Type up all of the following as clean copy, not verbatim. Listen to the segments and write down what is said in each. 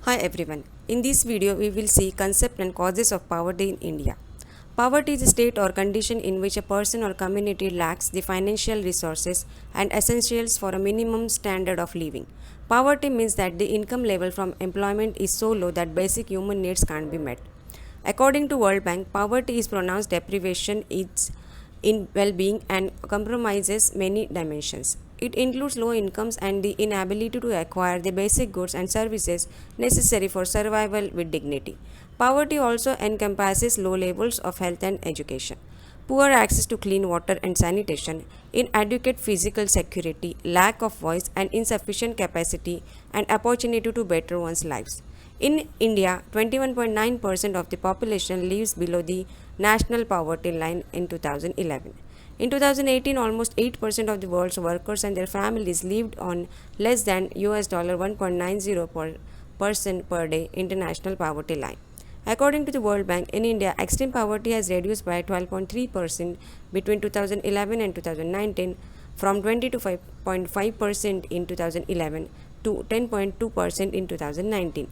Hi everyone. In this video we will see concept and causes of poverty in India. Poverty is a state or condition in which a person or community lacks the financial resources and essentials for a minimum standard of living. Poverty means that the income level from employment is so low that basic human needs can't be met. According to World Bank, poverty is pronounced deprivation in well-being and compromises many dimensions. It includes low incomes and the inability to acquire the basic goods and services necessary for survival with dignity. Poverty also encompasses low levels of health and education, poor access to clean water and sanitation, inadequate physical security, lack of voice, and insufficient capacity and opportunity to better one's lives. In India, 21.9% of the population lives below the national poverty line in 2011. In 2018, almost 8% of the world's workers and their families lived on less than US $1.90 per person per day international poverty line. According to the World Bank, in India, extreme poverty has reduced by 12.3% between 2011 and 2019, from 20 to 5.5% in 2011 to 10.2% in 2019.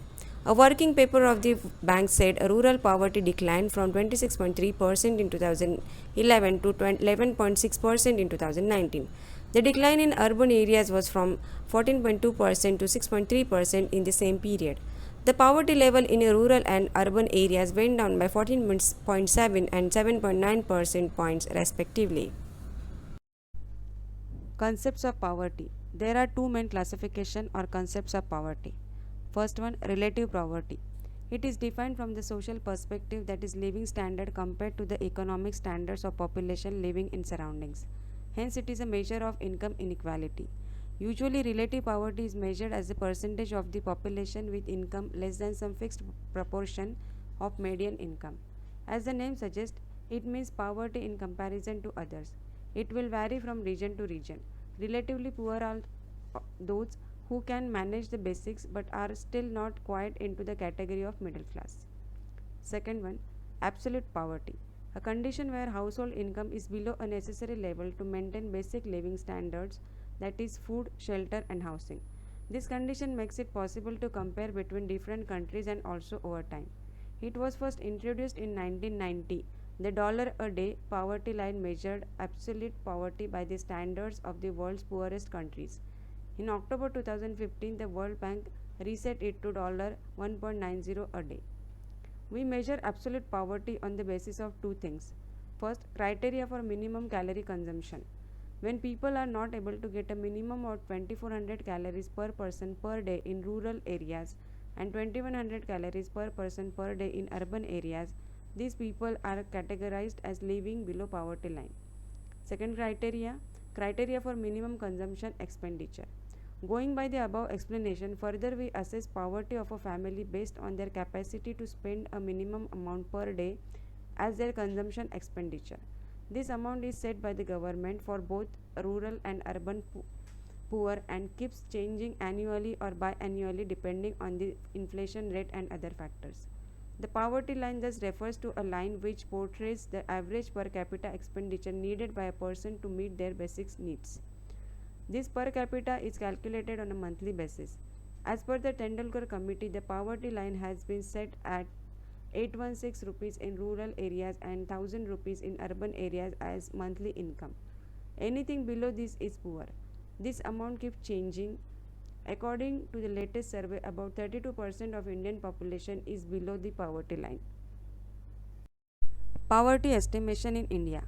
A working paper of the bank said rural poverty declined from 26.3% in 2011 to 11.6% in 2019. The decline in urban areas was from 14.2% to 6.3% in the same period. The poverty level in rural and urban areas went down by 14.7 and 7.9 percent points respectively. Concepts of poverty. There are two main classification or concepts of poverty. First one, relative poverty. It is defined from the social perspective, that is living standard compared to the economic standards of population living in surroundings. Hence it is a measure of income inequality. Usually relative poverty is measured as the percentage of the population with income less than some fixed proportion of median income. As the name suggests, it means poverty in comparison to others. It will vary from region to region. Relatively poor are those who can manage the basics but are still not quite into the category of middle class. Second one, absolute poverty. A condition where household income is below a necessary level to maintain basic living standards, that is food, shelter and housing. This condition makes it possible to compare between different countries and also over time. It was first introduced in 1990. The dollar a day poverty line measured absolute poverty by the standards of the world's poorest countries. In October 2015, the World Bank reset it to $1.90 a day. We measure absolute poverty on the basis of two things. First, criteria for minimum calorie consumption. When people are not able to get a minimum of 2400 calories per person per day in rural areas and 2100 calories per person per day in urban areas, these people are categorized as living below poverty line. Second criteria for minimum consumption expenditure. Going by the above explanation, further we assess poverty of a family based on their capacity to spend a minimum amount per day as their consumption expenditure. This amount is set by the government for both rural and urban poor and keeps changing annually or biannually depending on the inflation rate and other factors. The poverty line thus refers to a line which portrays the average per capita expenditure needed by a person to meet their basic needs. This per capita is calculated on a monthly basis. As per the Tendulkar Committee, the poverty line has been set at 816 rupees in rural areas and 1000 rupees in urban areas as monthly income. Anything below this is poor. This amount keeps changing. According to the latest survey, about 32% of Indian population is below the poverty line. Poverty estimation in India.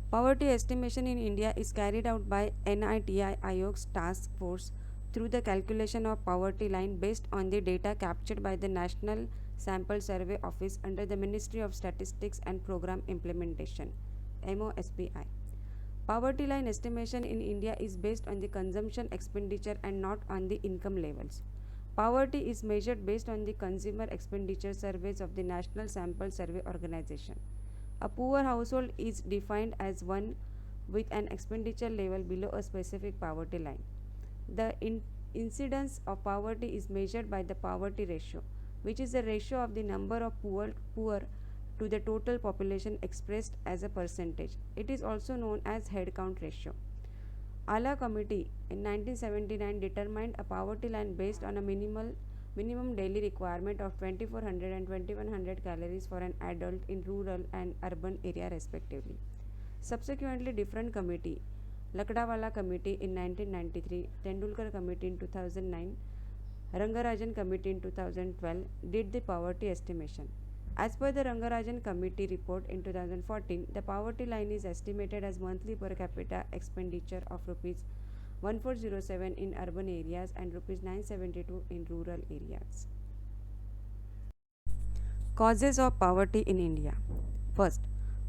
Poverty estimation in India is carried out by NITI Aayog's task force through the calculation of poverty line based on the data captured by the National Sample Survey Office under the Ministry of Statistics and Program Implementation (MOSPI). Poverty line estimation in India is based on the consumption expenditure and not on the income levels. Poverty is measured based on the consumer expenditure surveys of the National Sample Survey Organization. A poor household is defined as one with an expenditure level below a specific poverty line. The incidence of poverty is measured by the poverty ratio, which is the ratio of the number of poor to the total population expressed as a percentage. It is also known as head count ratio. Ala Committee in 1979 determined a poverty line based on a minimum daily requirement of 2400 and 2100 calories for an adult in rural and urban area respectively. Subsequently, different committee, Lakdawala Committee in 1993, Tendulkar Committee in 2009, Rangarajan Committee in 2012 did the poverty estimation. As per the Rangarajan Committee report in 2014, the poverty line is estimated as monthly per capita expenditure of rupees 1407 in urban areas and rupees 972 in rural areas. Causes of poverty in India. First,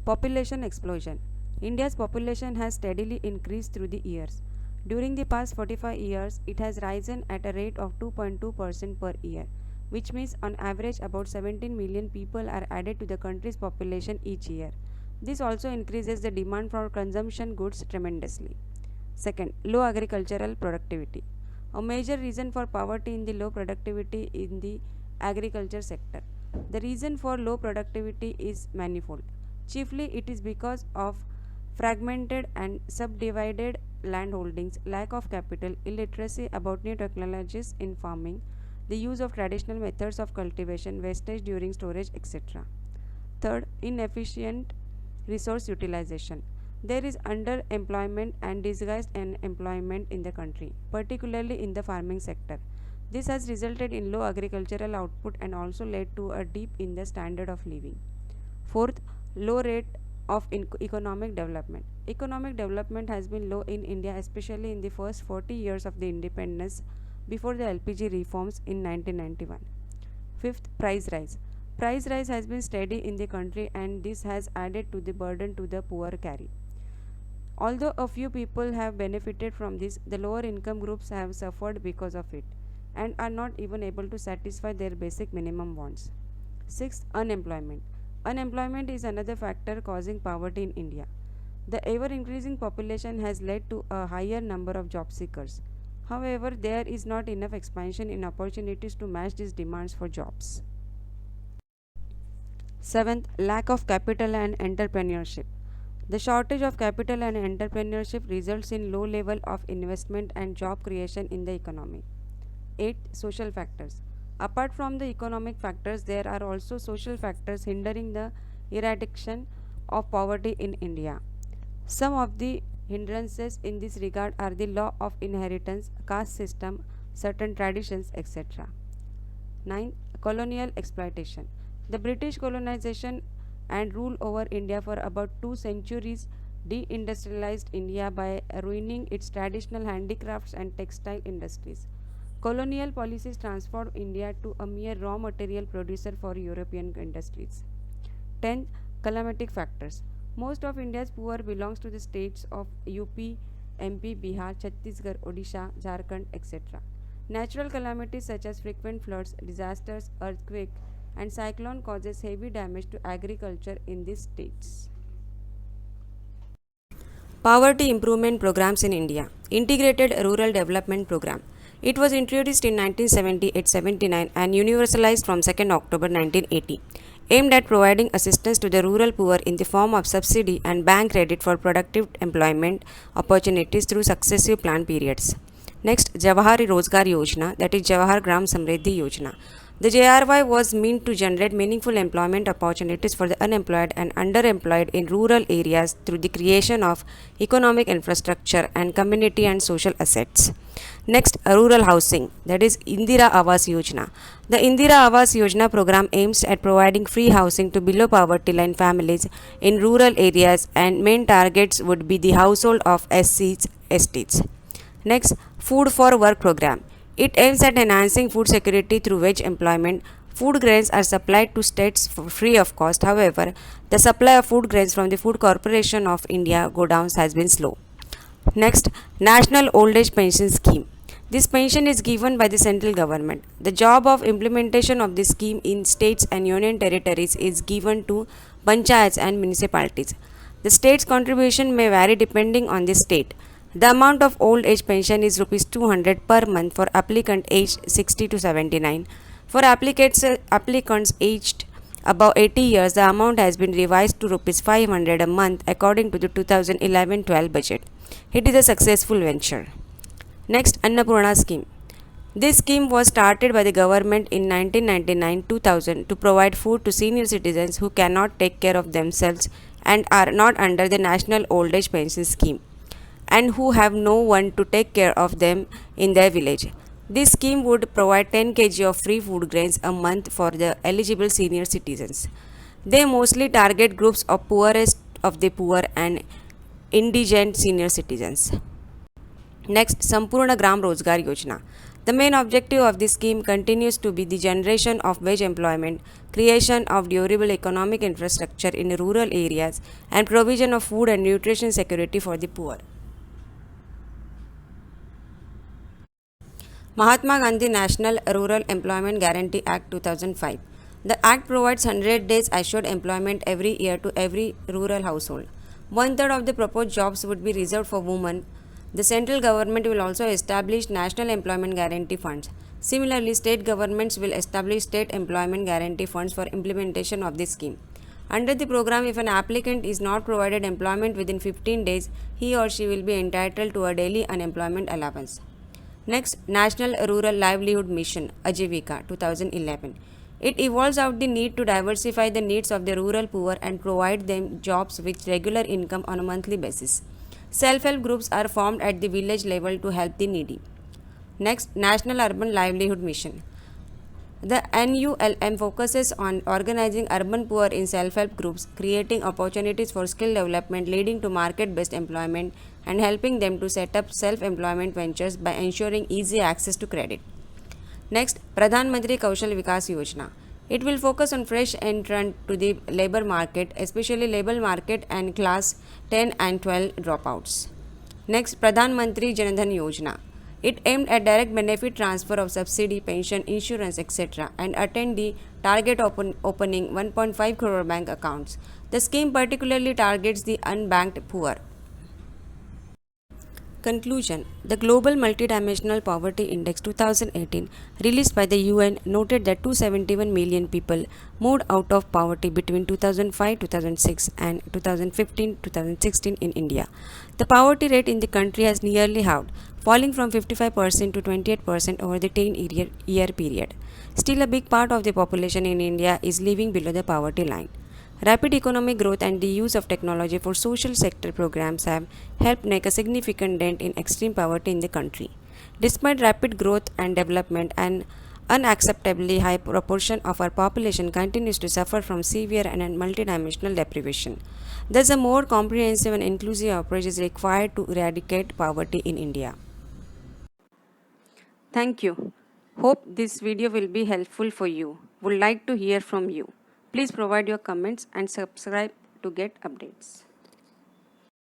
population explosion. India's population has steadily increased through the years. During the past 45 years, it has risen at a rate of 2.2% per year, which means on average about 17 million people are added to the country's population each year. This also increases the demand for consumption goods tremendously. Second, low agricultural productivity. A major reason for poverty in the low productivity in the agriculture sector. The reason for low productivity is manifold. Chiefly, it is because of fragmented and subdivided land holdings, lack of capital, illiteracy about new technologies in farming, the use of traditional methods of cultivation, wastage during storage, etc. Third, inefficient resource utilization. There is underemployment and disguised unemployment in the country, particularly in the farming sector. This has resulted in low agricultural output and also led to a dip in the standard of living. Fourth, low rate of economic development. Economic development has been low in India, especially in the first 40 years of the independence before the LPG reforms in 1991. Fifth, price rise. Price rise has been steady in the country and this has added to the burden to the poor carry. Although a few people have benefited from this, the lower income groups have suffered because of it and are not even able to satisfy their basic minimum wants. Sixth, unemployment. Unemployment is another factor causing poverty in India. The ever increasing population has led to a higher number of job seekers. However, there is not enough expansion in opportunities to match these demands for jobs. Seventh, lack of capital and entrepreneurship. The shortage of capital and entrepreneurship results in low level of investment and job creation in the economy. 8. Social factors. Apart from the economic factors, there are also social factors hindering the eradication of poverty in India. Some of the hindrances in this regard are the law of inheritance, caste system, certain traditions, etc. 9. Colonial exploitation. The British colonization and rule over India for about 2 centuries deindustrialized India by ruining its traditional handicrafts and textile industries. Colonial policies transformed India to a mere raw material producer for European industries. 10. Climatic factors. Most of India's poor belongs to the states of UP, MP, Bihar, Chhattisgarh, Odisha, Jharkhand, etc. Natural calamities such as frequent floods, disasters, earthquake, and cyclone causes heavy damage to agriculture in these states. Poverty Improvement Programs in India. Integrated Rural Development Program. It was introduced in 1978-79 and universalized from 2nd October 1980, aimed at providing assistance to the rural poor in the form of subsidy and bank credit for productive employment opportunities through successive plan periods. Next, Jawahar Rozgar Yojana, that is Jawahar Gram Samriddhi Yojana. The JRY was meant to generate meaningful employment opportunities for the unemployed and underemployed in rural areas through the creation of economic infrastructure and community and social assets. Next, rural housing, that is Indira Awas Yojana. The Indira Awas Yojana program aims at providing free housing to below poverty line families in rural areas, and main targets would be the household of SCs, STs. Next, Food for Work program. It aims at enhancing food security through wage employment. Food grains are supplied to states for free of cost. However, the supply of food grains from the Food Corporation of India godowns has been slow. Next, National Old Age Pension Scheme. This pension is given by the central government. The job of implementation of this scheme in states and union territories is given to panchayats and municipalities. The state's contribution may vary depending on the state. The amount of old age pension is Rs 200 per month for applicant aged 60 to 79. For applicants aged above 80 years, the amount has been revised to Rs 500 a month according to the 2011-12 budget. It is a successful venture. Next, Annapurna scheme. This scheme was started by the government in 1999-2000 to provide food to senior citizens who cannot take care of themselves and are not under the National Old Age Pension Scheme and who have no one to take care of them in their village. This scheme would provide 10 kg of free food grains a month for the eligible senior citizens. They mostly target groups of poorest of the poor and indigent senior citizens. Next, Sampurna Gram Rozgar Yojana. The main objective of this scheme continues to be the generation of wage employment, creation of durable economic infrastructure in rural areas, and provision of food and nutrition security for the poor. Mahatma Gandhi National Rural Employment Guarantee Act 2005. The act provides 100 days assured employment every year to every rural household. One third of the proposed jobs would be reserved for women. The central government will also establish national employment guarantee funds. Similarly, state governments will establish state employment guarantee funds for implementation of this scheme. Under the program, if an applicant is not provided employment within 15 days, he or she will be entitled to a daily unemployment allowance. Next, National Rural Livelihood Mission Ajivika 2011. It evolves out the need to diversify the needs of the rural poor and provide them jobs with regular income on a monthly basis. Self-help groups are formed at the village level to help the needy. Next, National Urban Livelihood Mission. The NULM focuses on organizing urban poor in self-help groups, creating opportunities for skill development leading to market-based employment and helping them to set up self-employment ventures by ensuring easy access to credit. Next, Pradhan Mantri Kaushal Vikas Yojana. It will focus on fresh entrant to the labor market, especially labor market and class 10 and 12 dropouts. Next, Pradhan Mantri Jan Dhan Yojana. It aimed at direct benefit transfer of subsidy, pension, insurance, etc. and attained the target opening 1.5 crore bank accounts. The scheme particularly targets the unbanked poor. Conclusion. The Global Multidimensional Poverty Index 2018 released by the UN noted that 271 million people moved out of poverty between 2005-2006 and 2015-2016 in India. The poverty rate in the country has nearly halved, falling from 55% to 28% over the 10-year period. Still, a big part of the population in India is living below the poverty line. Rapid economic growth and the use of technology for social sector programs have helped make a significant dent in extreme poverty in the country. Despite rapid growth and development, an unacceptably high proportion of our population continues to suffer from severe and multidimensional deprivation. Thus, a more comprehensive and inclusive approach is required to eradicate poverty in India. Thank you. Hope this video will be helpful for you. Would like to hear from you. Please provide your comments and subscribe to get updates.